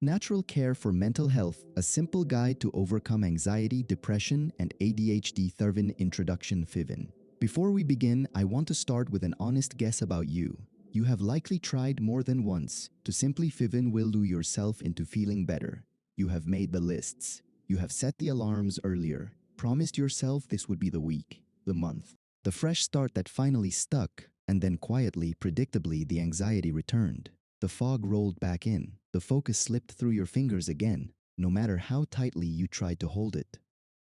Natural Care for Mental Health, a simple guide to overcome anxiety, depression, and ADHD. Thirvin Introduction. Fivin. Before we begin, I want to start with an honest guess about you. You have likely tried more than once to simply Fivin will lure yourself into feeling better. You have made the lists. You have set the alarms earlier, promised yourself this would be the week, the month, the fresh start that finally stuck, and then quietly, predictably, the anxiety returned. The fog rolled back in. The focus slipped through your fingers again, no matter how tightly you tried to hold it.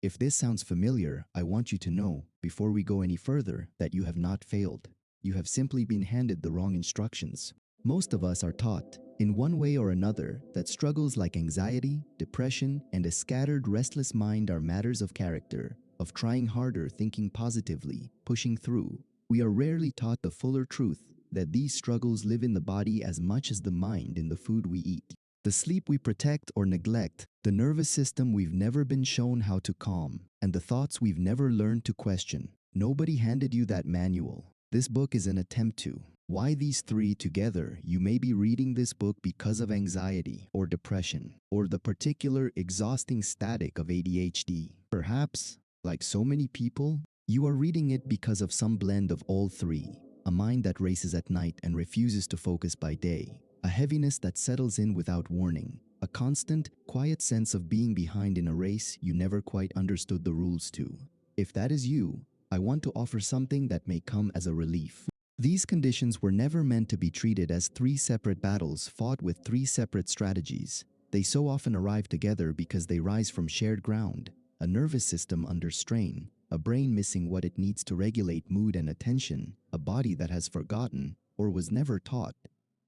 If this sounds familiar, I want you to know, before we go any further, that you have not failed. You have simply been handed the wrong instructions. Most of us are taught, in one way or another, that struggles like anxiety, depression, and a scattered, restless mind are matters of character, of trying harder, thinking positively, pushing through. We are rarely taught the fuller truth that these struggles live in the body as much as the mind in the food we eat, the sleep we protect or neglect, the nervous system we've never been shown how to calm, and the thoughts we've never learned to question. Nobody handed you that manual. This book is an attempt to. Why these three together? You may be reading this book because of anxiety or depression or the particular exhausting static of ADHD. Perhaps, like so many people, you are reading it because of some blend of all three. A mind that races at night and refuses to focus by day. A heaviness that settles in without warning. A constant, quiet sense of being behind in a race you never quite understood the rules to. If that is you, I want to offer something that may come as a relief. These conditions were never meant to be treated as three separate battles fought with three separate strategies. They so often arrive together because they rise from shared ground. A nervous system under strain, a brain missing what it needs to regulate mood and attention, a body that has forgotten, or was never taught,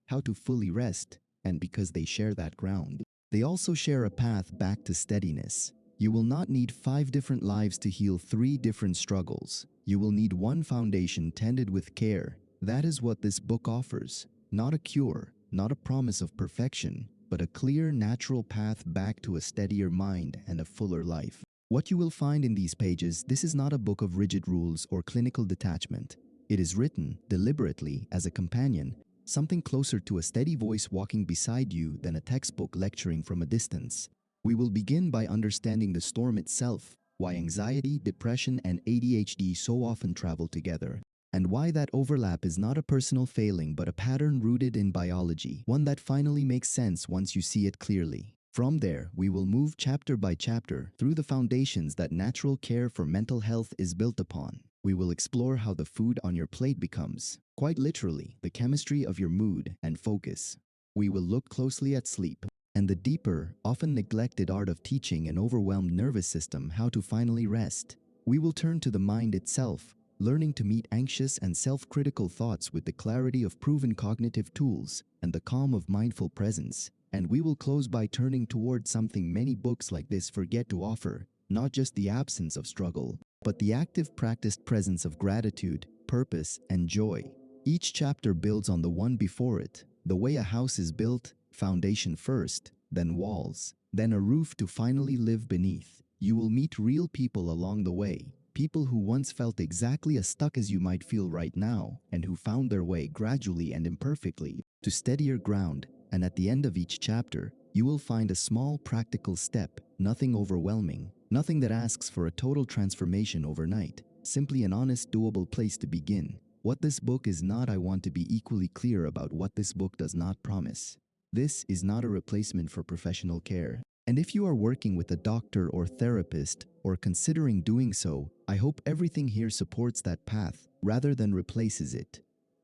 how to fully rest, and because they share that ground, they also share a path back to steadiness. You will not need 5 different lives to heal 3 different struggles. You will need one foundation tended with care. That is what this book offers. Not a cure, not a promise of perfection, but a clear, natural path back to a steadier mind and a fuller life. What you will find in these pages, this is not a book of rigid rules or clinical detachment. It is written deliberately as a companion, something closer to a steady voice walking beside you than a textbook lecturing from a distance. We will begin by understanding the storm itself, why anxiety, depression, and ADHD so often travel together, and why that overlap is not a personal failing but a pattern rooted in biology, one that finally makes sense once you see it clearly. From there, we will move chapter by chapter through the foundations that natural care for mental health is built upon. We will explore how the food on your plate becomes, quite literally, the chemistry of your mood and focus. We will look closely at sleep and the deeper, often neglected art of teaching an overwhelmed nervous system how to finally rest. We will turn to the mind itself, learning to meet anxious and self-critical thoughts with the clarity of proven cognitive tools and the calm of mindful presence. And we will close by turning toward something many books like this forget to offer, not just the absence of struggle, but the active practiced presence of gratitude, purpose, and joy. Each chapter builds on the one before it, the way a house is built, foundation first, then walls, then a roof to finally live beneath. You will meet real people along the way, people who once felt exactly as stuck as you might feel right now, and who found their way gradually and imperfectly to steadier ground. And at the end of each chapter, you will find a small practical step, nothing overwhelming, nothing that asks for a total transformation overnight, simply an honest, doable place to begin. What this book is not, I want to be equally clear about what this book does not promise. This is not a replacement for professional care. And if you are working with a doctor or therapist, or considering doing so, I hope everything here supports that path, rather than replaces it.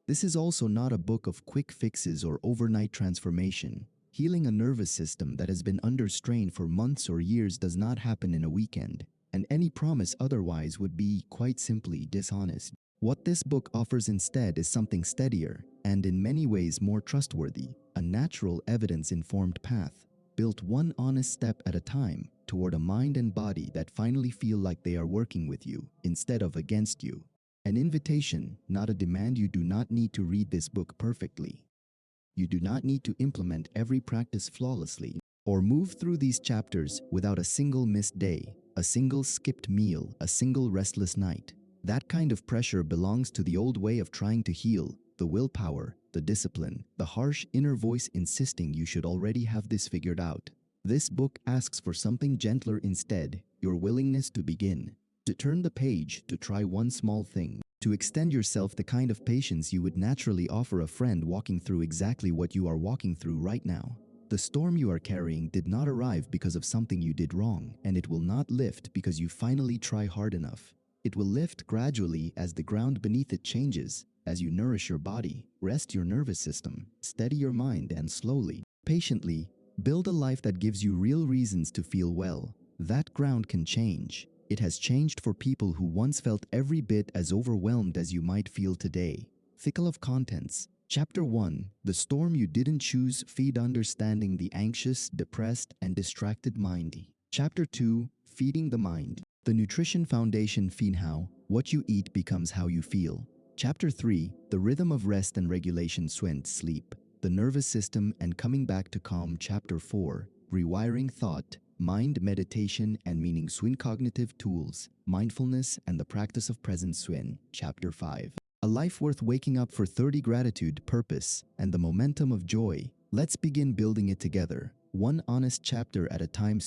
This is also not a book of quick fixes or overnight transformation. Healing a nervous system that has been under strain for months or years does not happen in a weekend, and any promise otherwise would be, quite simply, dishonest. What this book offers instead is something steadier, and in many ways more trustworthy, a natural, evidence-informed path, built one honest step at a time toward a mind and body that finally feel like they are working with you, instead of against you. An invitation, not a demand. You do not need to read this book perfectly. You do not need to implement every practice flawlessly, or move through these chapters without a single missed day, a single skipped meal, a single restless night. That kind of pressure belongs to the old way of trying to heal, the willpower, the discipline, the harsh inner voice insisting you should already have this figured out. This book asks for something gentler instead, your willingness to begin, to turn the page, to try one small thing, to extend yourself the kind of patience you would naturally offer a friend walking through exactly what you are walking through right now. The storm you are carrying did not arrive because of something you did wrong, and it will not lift because you finally try hard enough. It will lift gradually as the ground beneath it changes, as you nourish your body, rest your nervous system, steady your mind, and slowly, patiently, build a life that gives you real reasons to feel well. That ground can change. It has changed for people who once felt every bit as overwhelmed as you might feel today. Fickle of contents. Chapter 1. The Storm You Didn't Choose. Feed Understanding the Anxious, Depressed, and Distracted Mind. Chapter 2. Feeding the Mind. The Nutrition Foundation. Feed how what you eat becomes how you feel. Chapter 3. The Rhythm of Rest and Regulation. Sleep, the nervous system, and coming back to calm. Chapter 4. Rewiring thought, mind, meditation, and meaning. Cognitive tools, mindfulness, and the practice of presence. Chapter 5. A life worth waking up for. 30 Gratitude, purpose, and the momentum of joy. Let's begin building it together, one honest chapter at a time.